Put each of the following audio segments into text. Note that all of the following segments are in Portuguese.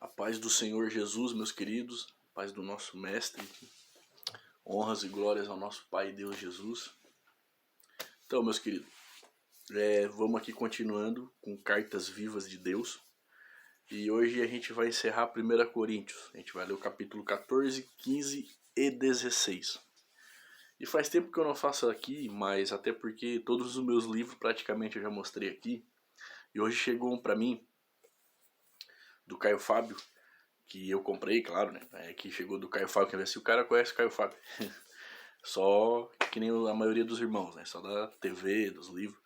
A paz do Senhor Jesus, meus queridos, a paz do nosso Mestre, honras e glórias ao nosso Pai Deus Jesus. Então, meus queridos, vamos aqui continuando com Cartas Vivas de Deus. E hoje a gente vai encerrar 1 Coríntios. A gente vai ler o capítulo 14, 15 e 16. E faz tempo que eu não faço aqui, mas até porque todos os meus livros praticamente eu já mostrei aqui. E hoje chegou um pra mim, do Caio Fábio, que eu comprei, claro, né? Que chegou do Caio Fábio, quer ver se o cara conhece o Caio Fábio. Só que nem a maioria dos irmãos, né? Só da TV, dos livros.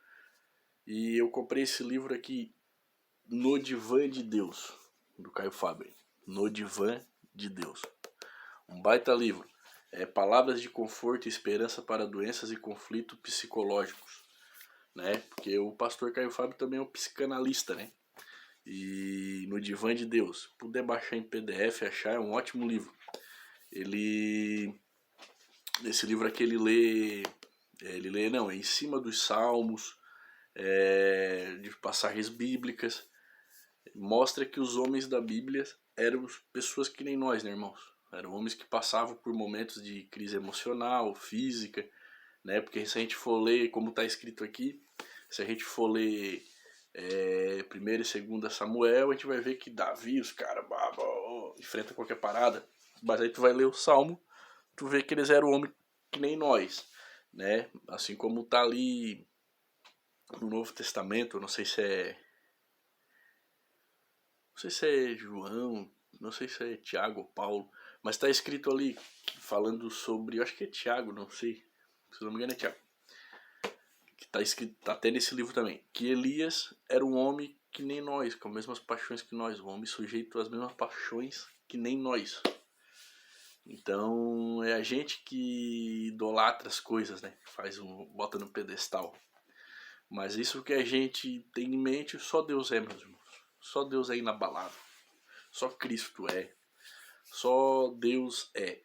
E eu comprei esse livro aqui, No Divã de Deus, do Caio Fábio. No Divã de Deus. Um baita livro. Palavras de conforto e esperança para doenças e conflitos psicológicos, né? Porque o pastor Caio Fábio também é um psicanalista, né? E No Divã de Deus, puder baixar em PDF, achar, é um ótimo livro. Esse livro aqui é em cima dos salmos, de passagens bíblicas, mostra que os homens da Bíblia eram pessoas que nem nós, né, irmãos? Eram homens que passavam por momentos de crise emocional, física, né? Porque se a gente for ler, como está escrito aqui, se a gente for ler 1 e 2 Samuel, a gente vai ver que Davi, os caras, enfrenta qualquer parada. Mas aí tu vai ler o Salmo, tu vê que eles eram homens que nem nós, né? Assim como tá ali no Novo Testamento, não sei se é João, não sei se é Tiago ou Paulo, mas tá escrito ali falando sobre, eu acho que é Tiago, não sei, se não me engano é Tiago, que tá escrito, tá até nesse livro também, que Elias era um homem que nem nós, com as mesmas paixões que nós, um homem sujeito às mesmas paixões que nem nós. Então é a gente que idolatra as coisas, né? Bota no pedestal. Mas isso que a gente tem em mente, só Deus é, meus irmãos. Só Deus é inabalável. Só Cristo é. Só Deus é.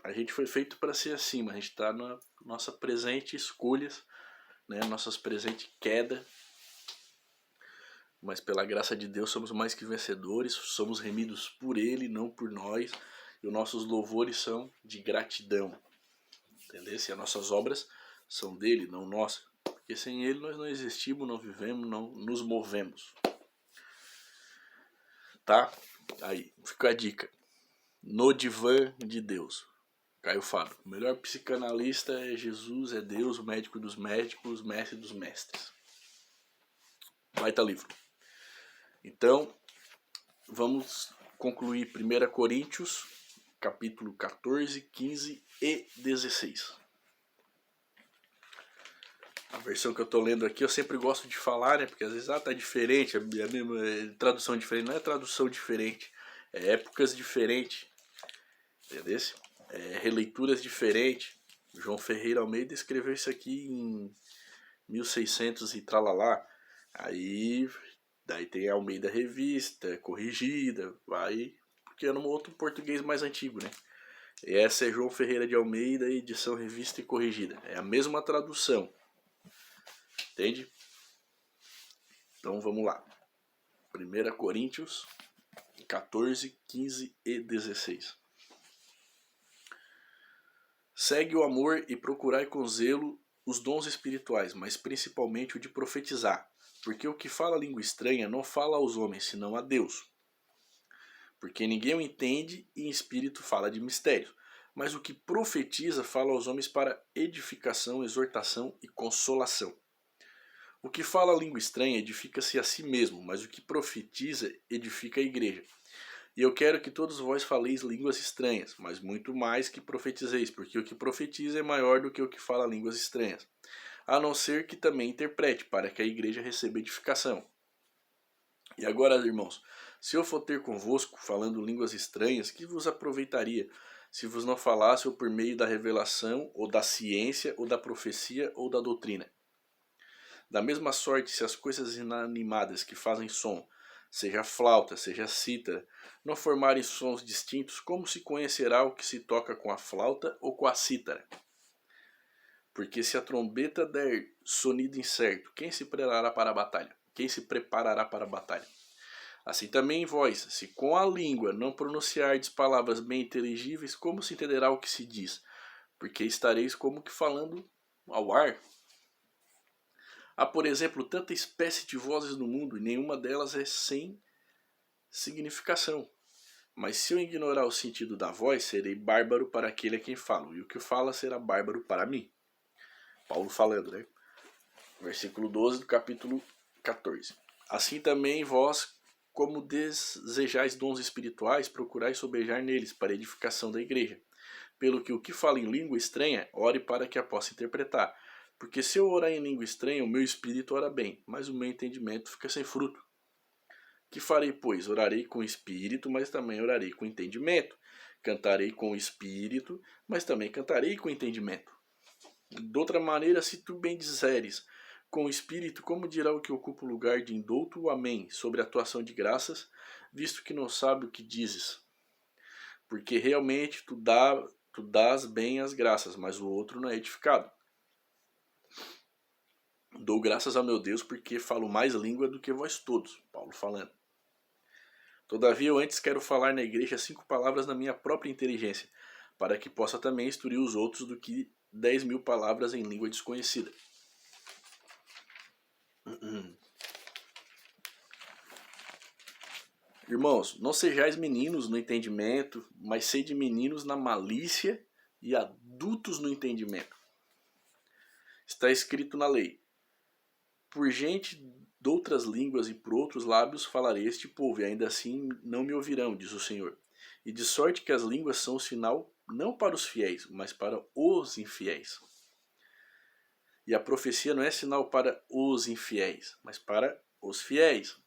A gente foi feito para ser assim, mas a gente está na nossa presente escolhas, né? Nossas presente queda. Mas pela graça de Deus somos mais que vencedores, somos remidos por Ele, não por nós. E os nossos louvores são de gratidão. Entendeu? Se as nossas obras são dele, não nossas. Porque sem ele nós não existimos, não vivemos, não nos movemos. Tá? Aí, fica a dica. No Divã de Deus. Caio Fábio. O melhor psicanalista é Jesus, é Deus, o médico dos médicos, mestre dos mestres. Baita livro. Então, vamos concluir 1 Coríntios, capítulo 14, 15 e 16. A versão que eu tô lendo aqui eu sempre gosto de falar, né? Porque às vezes tá diferente, a mesma tradução diferente. Não é tradução diferente, é épocas diferentes, entendeu? Releituras diferentes. João Ferreira Almeida escreveu isso aqui em 1600 e tralalá. Daí tem a Almeida Revista, corrigida, vai porque é num outro português mais antigo, né? E essa é João Ferreira de Almeida, edição revista e corrigida. É a mesma tradução. Entende? Então vamos lá. 1 Coríntios 14, 15 e 16. Segue o amor e procurai com zelo os dons espirituais, mas principalmente o de profetizar, porque o que fala língua estranha não fala aos homens, senão a Deus. Porque ninguém o entende e em espírito fala de mistérios, mas o que profetiza fala aos homens para edificação, exortação e consolação. O que fala a língua estranha edifica-se a si mesmo, mas o que profetiza edifica a igreja. E eu quero que todos vós faleis línguas estranhas, mas muito mais que profetizeis, porque o que profetiza é maior do que o que fala línguas estranhas. A não ser que também interprete, para que a igreja receba edificação. E agora, irmãos, se eu for ter convosco falando línguas estranhas, que vos aproveitaria, se vos não falasse ou por meio da revelação, ou da ciência, ou da profecia, ou da doutrina? Da mesma sorte, se as coisas inanimadas que fazem som, seja flauta, seja cítara, não formarem sons distintos, como se conhecerá o que se toca com a flauta ou com a cítara? Porque se a trombeta der sonido incerto, quem se preparará para a batalha? Quem se preparará para a batalha? Assim também vós, se com a língua não pronunciardes palavras bem inteligíveis, como se entenderá o que se diz? Porque estareis como que falando ao ar. Há, por exemplo, tanta espécie de vozes no mundo e nenhuma delas é sem significação. Mas se eu ignorar o sentido da voz, serei bárbaro para aquele a quem falo, e o que fala será bárbaro para mim. Paulo falando, né? Versículo 12 do capítulo 14. Assim também vós, como desejais dons espirituais, procurai sobejar neles para a edificação da igreja. Pelo que o que fala em língua estranha, ore para que a possa interpretar. Porque se eu orar em língua estranha, o meu espírito ora bem, mas o meu entendimento fica sem fruto. Que farei, pois? Orarei com o espírito, mas também orarei com entendimento. Cantarei com o espírito, mas também cantarei com entendimento. De outra maneira, se tu bem disseres com o espírito, como dirá o que ocupa o lugar de indouto o amém sobre a atuação de graças, visto que não sabe o que dizes? Porque realmente tu dás bem as graças, mas o outro não é edificado. Dou graças ao meu Deus porque falo mais língua do que vós todos. Paulo falando. Todavia eu antes quero falar na igreja 5 palavras na minha própria inteligência, para que possa também instruir os outros do que 10.000 palavras em língua desconhecida. Irmãos, não sejais meninos no entendimento, mas sede meninos na malícia e adultos no entendimento. Está escrito na lei: por gente de outras línguas e por outros lábios falarei este povo, e ainda assim não me ouvirão, diz o Senhor. E de sorte que as línguas são sinal não para os fiéis, mas para os infiéis. E a profecia não é sinal para os infiéis, mas para os fiéis.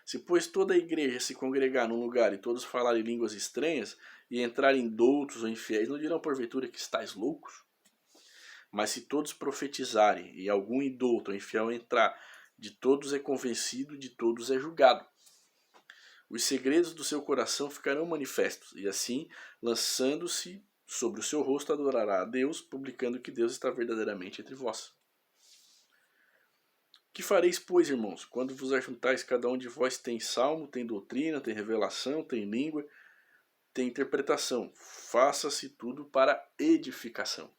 Se, pois, toda a igreja se congregar num lugar e todos falarem línguas estranhas e entrarem doutos ou infiéis, não dirão porventura que estáis loucos? Mas se todos profetizarem e algum indouto ou infiel entrar, de todos é convencido, de todos é julgado. Os segredos do seu coração ficarão manifestos, e assim, lançando-se sobre o seu rosto, adorará a Deus, publicando que Deus está verdadeiramente entre vós. Que fareis, pois, irmãos, quando vos ajuntais, cada um de vós tem salmo, tem doutrina, tem revelação, tem língua, tem interpretação. Faça-se tudo para edificação.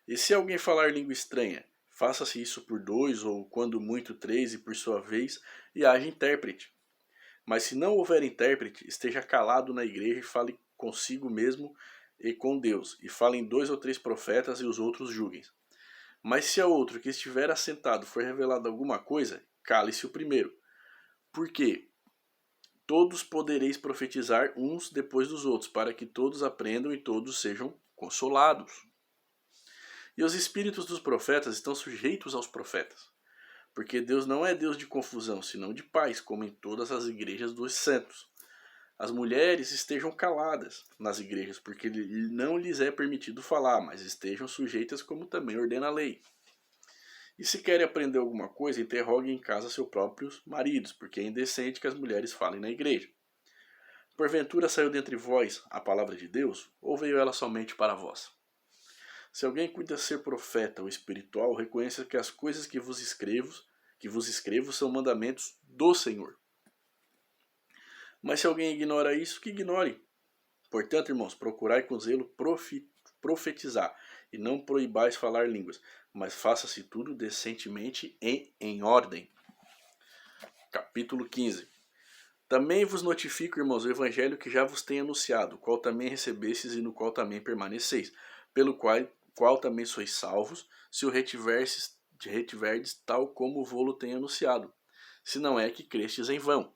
E se alguém falar língua estranha, faça-se isso por 2, ou quando muito 3, e por sua vez, e haja intérprete. Mas se não houver intérprete, esteja calado na igreja e fale consigo mesmo e com Deus, e falem 2 ou 3 profetas e os outros julguem. Mas se a outro que estiver assentado for revelado alguma coisa, cale-se o primeiro. Porque todos podereis profetizar uns depois dos outros, para que todos aprendam e todos sejam consolados. E os espíritos dos profetas estão sujeitos aos profetas, porque Deus não é Deus de confusão, senão de paz, como em todas as igrejas dos santos. As mulheres estejam caladas nas igrejas, porque não lhes é permitido falar, mas estejam sujeitas como também ordena a lei. E se querem aprender alguma coisa, interroguem em casa seus próprios maridos, porque é indecente que as mulheres falem na igreja. Porventura saiu dentre vós a palavra de Deus, ou veio ela somente para vós? Se alguém cuida ser profeta ou espiritual, reconheça que as coisas que vos escrevo são mandamentos do Senhor. Mas se alguém ignora isso, que ignore. Portanto, irmãos, procurai com zelo profetizar, e não proibais falar línguas, mas faça-se tudo decentemente e em ordem. Capítulo 15. Também vos notifico, irmãos, o evangelho que já vos tenho anunciado, o qual também recebestes e no qual também permaneceis, pelo qual também sois salvos, se o retiverdes tal como vô-lo tenho anunciado, se não é que crestes em vão.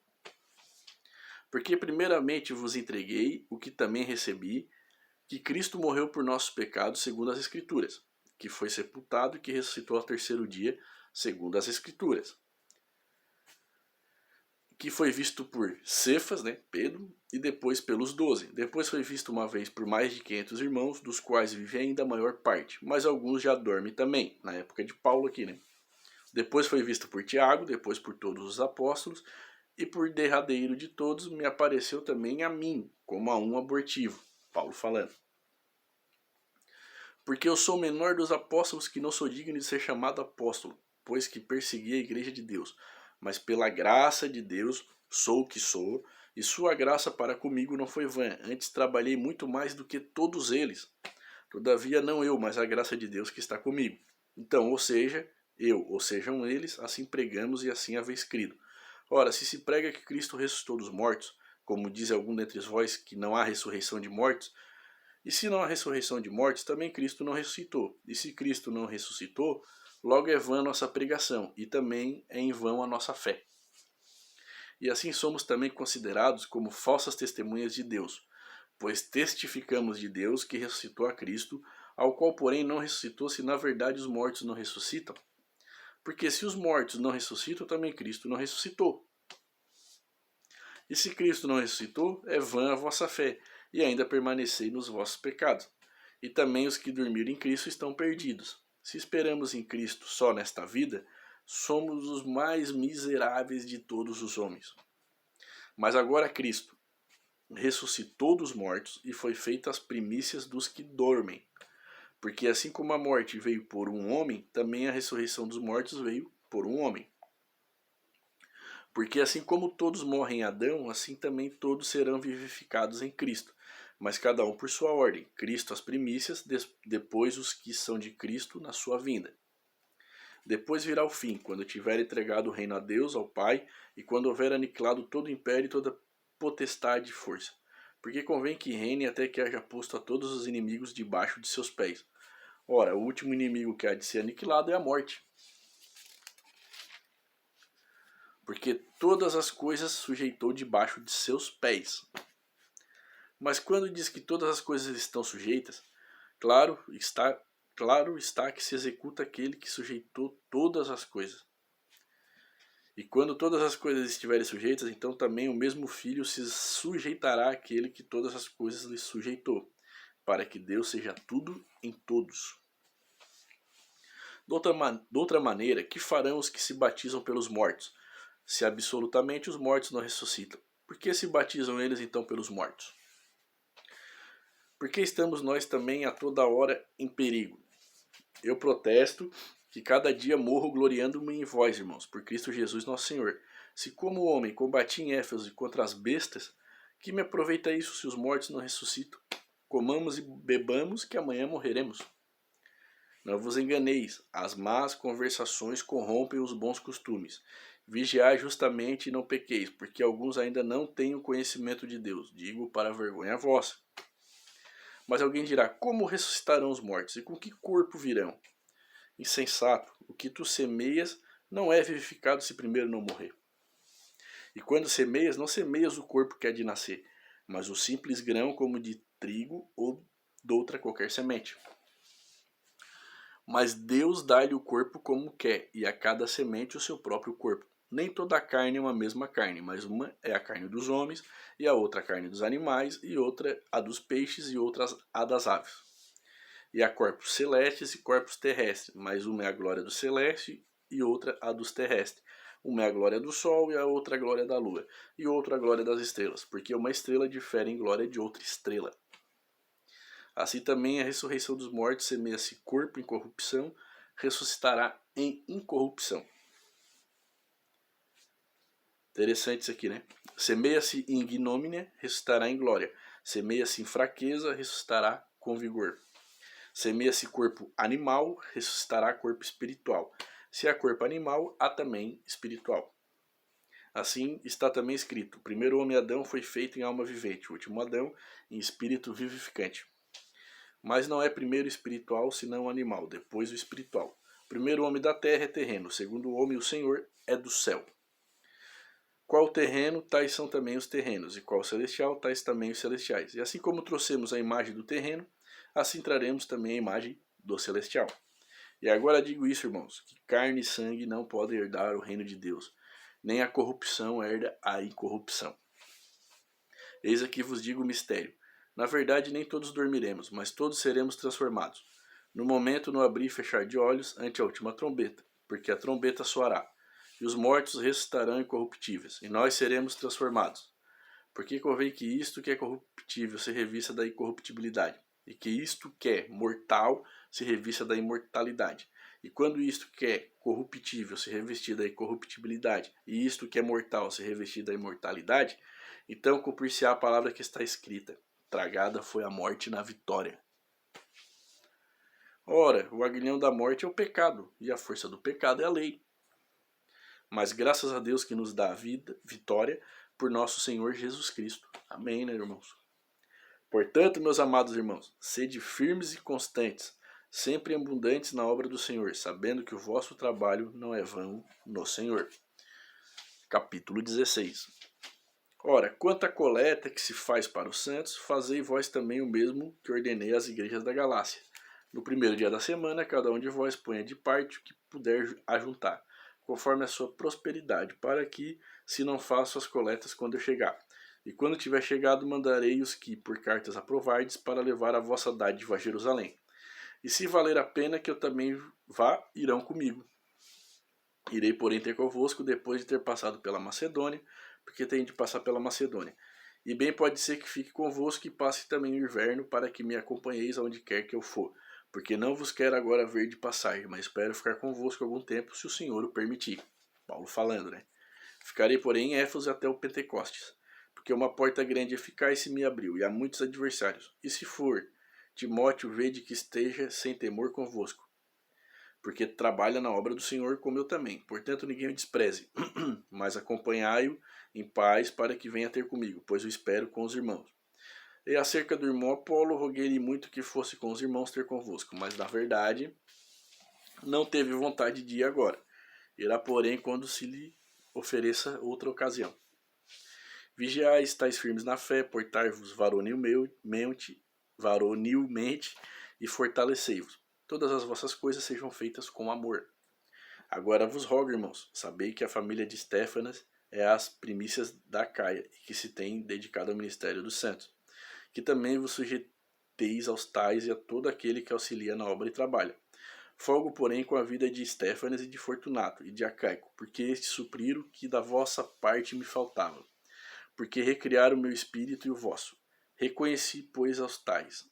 Porque primeiramente vos entreguei o que também recebi, que Cristo morreu por nossos pecados segundo as Escrituras, que foi sepultado e que ressuscitou ao terceiro dia segundo as Escrituras, que foi visto por Cefas, Pedro, e depois pelos 12. Depois foi visto uma vez por mais de 500 irmãos, dos quais vive ainda a maior parte, mas alguns já dormem também, na época de Paulo aqui, Depois foi visto por Tiago, depois por todos os apóstolos, e por derradeiro de todos me apareceu também a mim, como a um abortivo. Paulo falando. Porque eu sou o menor dos apóstolos, que não sou digno de ser chamado apóstolo, pois que persegui a igreja de Deus. Mas pela graça de Deus sou o que sou, e sua graça para comigo não foi vã. Antes trabalhei muito mais do que todos eles. Todavia não eu, mas a graça de Deus que está comigo. Então, ou seja, eu, ou sejam eles, assim pregamos e assim haveis crido. Ora, se se prega que Cristo ressuscitou dos mortos, como diz algum dentre vós que não há ressurreição de mortos, e se não há ressurreição de mortos, também Cristo não ressuscitou. E se Cristo não ressuscitou, logo é vã a nossa pregação, e também é em vão a nossa fé. E assim somos também considerados como falsas testemunhas de Deus, pois testificamos de Deus que ressuscitou a Cristo, ao qual porém não ressuscitou, se na verdade os mortos não ressuscitam. Porque se os mortos não ressuscitam, também Cristo não ressuscitou. E se Cristo não ressuscitou, é vã a vossa fé, e ainda permanecei nos vossos pecados. E também os que dormiram em Cristo estão perdidos. Se esperamos em Cristo só nesta vida, somos os mais miseráveis de todos os homens. Mas agora Cristo ressuscitou dos mortos e foi feita as primícias dos que dormem. Porque assim como a morte veio por um homem, também a ressurreição dos mortos veio por um homem. Porque assim como todos morrem em Adão, assim também todos serão vivificados em Cristo. Mas cada um por sua ordem. Cristo as primícias, depois os que são de Cristo na sua vinda. Depois virá o fim, quando tiver entregado o reino a Deus, ao Pai, e quando houver aniquilado todo o império e toda potestade e força. Porque convém que reine até que haja posto a todos os inimigos debaixo de seus pés. Ora, o último inimigo que há de ser aniquilado é a morte. Porque todas as coisas sujeitou debaixo de seus pés. Mas quando diz que todas as coisas estão sujeitas, claro está que se executa aquele que sujeitou todas as coisas. E quando todas as coisas estiverem sujeitas, então também o mesmo Filho se sujeitará àquele que todas as coisas lhe sujeitou, para que Deus seja tudo em todos. De outra maneira, que farão os que se batizam pelos mortos, se absolutamente os mortos não ressuscitam? Por que se batizam eles então pelos mortos? Porque estamos nós também a toda hora em perigo. Eu protesto que cada dia morro gloriando-me em vós, irmãos, por Cristo Jesus nosso Senhor. Se como homem combati em Éfeso contra as bestas, que me aproveita isso se os mortos não ressuscitam? Comamos e bebamos, que amanhã morreremos. Não vos enganeis, as más conversações corrompem os bons costumes. Vigiai justamente e não pequeis, porque alguns ainda não têm o conhecimento de Deus. Digo para a vergonha vossa. Mas alguém dirá, como ressuscitarão os mortos? E com que corpo virão? Insensato, o que tu semeias não é vivificado se primeiro não morrer. E quando semeias, não semeias o corpo que há de nascer, mas o simples grão como de trigo ou de outra qualquer semente. Mas Deus dá-lhe o corpo como quer, e a cada semente o seu próprio corpo. Nem toda a carne é uma mesma carne, mas uma é a carne dos homens, e a outra a carne dos animais, e outra a dos peixes, e outra a das aves. E há corpos celestes e corpos terrestres, mas uma é a glória do celeste e outra a dos terrestres. Uma é a glória do sol e a outra a glória da lua, e outra a glória das estrelas, porque uma estrela difere em glória de outra estrela. Assim também a ressurreição dos mortos semeia-se corpo em corrupção, ressuscitará em incorrupção. Interessante isso aqui, né? Semeia-se em ignomínia, ressuscitará em glória. Semeia-se em fraqueza, ressuscitará com vigor. Semeia-se corpo animal, ressuscitará corpo espiritual. Se há corpo animal, há também espiritual. Assim está também escrito: o primeiro homem Adão foi feito em alma vivente, o último Adão em espírito vivificante. Mas não é primeiro espiritual, senão animal, depois o espiritual. O primeiro homem da terra é terreno, o segundo homem, o Senhor, é do céu. Qual o terreno, tais são também os terrenos, e qual o celestial, tais também os celestiais. E assim como trouxemos a imagem do terreno, assim traremos também a imagem do celestial. E agora digo isso, irmãos, que carne e sangue não podem herdar o reino de Deus, nem a corrupção herda a incorrupção. Eis aqui vos digo o mistério. Na verdade, nem todos dormiremos, mas todos seremos transformados. No momento, no abrir e fechar de olhos, ante a última trombeta, porque a trombeta soará, e os mortos ressuscitarão incorruptíveis, e nós seremos transformados. Porque convém que isto que é corruptível se revista da incorruptibilidade, e que isto que é mortal se revista da imortalidade. E quando isto que é corruptível se revestir da incorruptibilidade, e isto que é mortal se revestir da imortalidade, então cumprir-se-á a palavra que está escrita: tragada foi a morte na vitória. Ora, o aguilhão da morte é o pecado, e a força do pecado é a lei. Mas graças a Deus que nos dá a vida, vitória, por nosso Senhor Jesus Cristo. Amém, né, irmãos? Portanto, meus amados irmãos, sede firmes e constantes, sempre abundantes na obra do Senhor, sabendo que o vosso trabalho não é vão no Senhor. Capítulo 16. Ora, quanto à coleta que se faz para os santos, fazei vós também o mesmo que ordenei às igrejas da Galácia. No primeiro dia da semana, cada um de vós ponha de parte o que puder ajuntar, conforme a sua prosperidade, para que se não façam as coletas quando eu chegar. E quando tiver chegado, mandarei os que, por cartas aprovardes, para levar a vossa dádiva a Jerusalém. E se valer a pena que eu também vá, irão comigo. Irei, porém, ter convosco depois de ter passado pela Macedônia, porque tenho de passar pela Macedônia. E bem pode ser que fique convosco e passe também o inverno, para que me acompanheis aonde quer que eu for. Porque não vos quero agora ver de passagem, mas espero ficar convosco algum tempo, se o Senhor o permitir. Paulo falando, né? Ficarei, porém, em Éfeso até o Pentecostes, porque uma porta grande e eficaz se me abriu, e há muitos adversários. E se for, Timóteo, vede que esteja sem temor convosco, porque trabalha na obra do Senhor como eu também. Portanto, ninguém o despreze, mas acompanhai-o em paz para que venha ter comigo, pois o espero com os irmãos. E acerca do irmão Apolo, roguei-lhe muito que fosse com os irmãos ter convosco, mas na verdade não teve vontade de ir agora. Irá, porém, quando se lhe ofereça outra ocasião. Vigiai, estáis firmes na fé, portai-vos varonilmente e fortalecei-vos. Todas as vossas coisas sejam feitas com amor. Agora vos rogo, irmãos, sabei que a família de Estéfanas é as primícias da Caia e que se tem dedicado ao ministério dos santos. Que também vos sujeiteis aos tais e a todo aquele que auxilia na obra e trabalha. Folgo, porém, com a vida de Estéfanas e de Fortunato e de Acaico, porque estes supriram que da vossa parte me faltava, porque recriaram o meu espírito e o vosso. Reconhecei, pois, aos tais.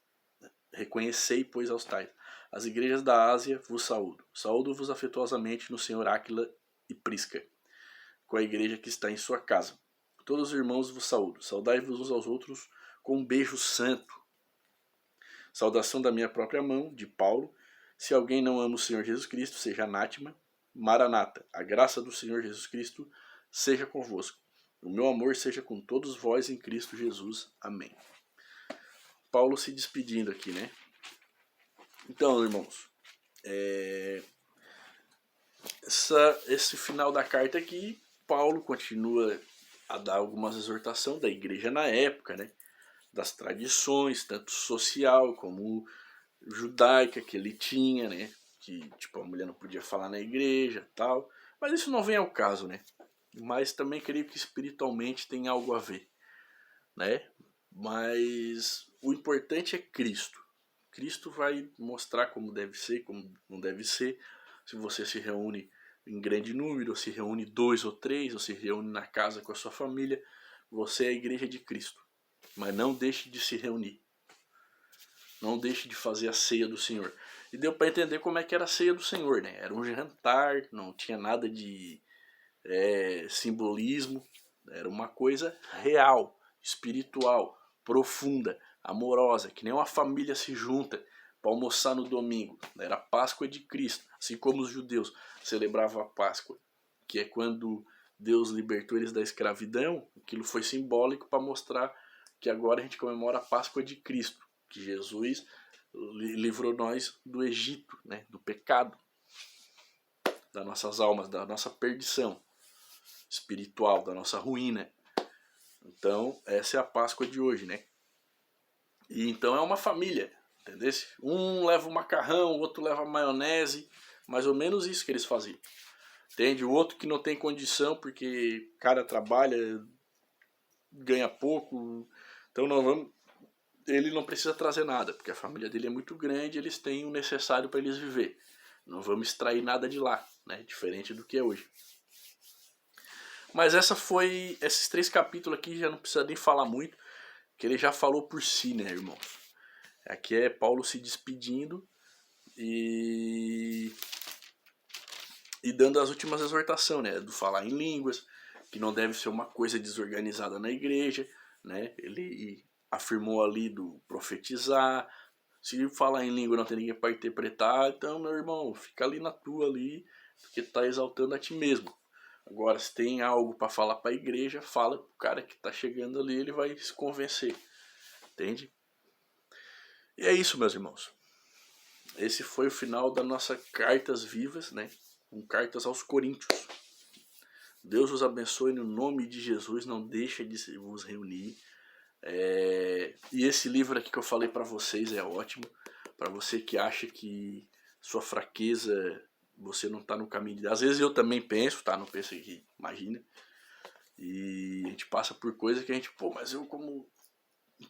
As igrejas da Ásia vos saúdo. Saúdo-vos afetuosamente no Senhor Áquila e Prisca, com a igreja que está em sua casa. Todos os irmãos vos saúdo. Saudai-vos uns aos outros com um beijo santo. Saudação da minha própria mão, de Paulo. Se alguém não ama o Senhor Jesus Cristo, seja anátema. Maranata, a graça do Senhor Jesus Cristo seja convosco. O meu amor seja com todos vós em Cristo Jesus. Amém. Paulo se despedindo aqui, né? Então, irmãos, esse final da carta aqui, Paulo continua a dar algumas exortações da igreja na época, né? Das tradições, tanto social como judaica que ele tinha, né? Que tipo, a mulher não podia falar na igreja, tal. Mas isso não vem ao caso, né? Mas também creio que espiritualmente tem algo a ver, né? Mas o importante é Cristo. Cristo vai mostrar como deve ser, como não deve ser. Se você se reúne em grande número, ou se reúne 2 ou 3, ou se reúne na casa com a sua família, você é a igreja de Cristo. Mas não deixe de se reunir. Não deixe de fazer a ceia do Senhor. E deu para entender como é que era a ceia do Senhor, né? Era um jantar, não tinha nada de simbolismo. Era uma coisa real, espiritual, profunda, amorosa, que nem uma família se junta para almoçar no domingo. Era a Páscoa de Cristo, assim como os judeus celebravam a Páscoa, que é quando Deus libertou eles da escravidão. Aquilo foi simbólico para mostrar que agora a gente comemora a Páscoa de Cristo, que Jesus livrou nós do Egito, né, do pecado, das nossas almas, da nossa perdição espiritual, da nossa ruína. Então, essa é a Páscoa de hoje, né? E então é uma família, entendeu? Um leva o macarrão, o outro leva a maionese, mais ou menos isso que eles faziam. Entende? O outro que não tem condição porque o cara trabalha, ganha pouco, então ele não precisa trazer nada, porque a família dele é muito grande, eles têm o necessário para eles viver. Não vamos extrair nada de lá, né? Diferente do que é hoje. Mas esses 3 capítulos aqui já não precisa nem falar muito, que ele já falou por si, né, irmãos? Aqui é Paulo se despedindo e E dando as últimas exortações, né? Do falar em línguas, que não deve ser uma coisa desorganizada na igreja, né? Ele afirmou ali do profetizar. Se falar em língua não tem ninguém para interpretar, então, meu irmão, fica ali na tua ali, porque tá exaltando a ti mesmo. Agora, se tem algo para falar para a igreja, fala pro cara que tá chegando ali, ele vai se convencer. Entende? E é isso, meus irmãos. Esse foi o final da nossa Cartas Vivas, né? Com cartas aos Coríntios. Deus os abençoe no nome de Jesus. Não deixe de vos reunir. E esse livro aqui que eu falei para vocês é ótimo. Para você que acha que sua fraqueza, você não tá no caminho de... Às vezes eu também penso, tá? Não penso aqui, imagina. E a gente passa por coisas que a gente... Pô, mas eu como...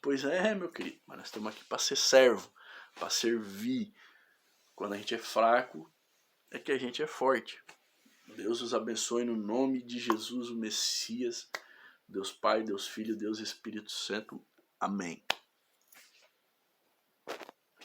Pois é, meu querido. Mas nós estamos aqui para ser servo. Para servir. Quando a gente é fraco, é que a gente é forte. Deus os abençoe no nome de Jesus, o Messias. Deus Pai, Deus Filho, Deus Espírito Santo. Amém.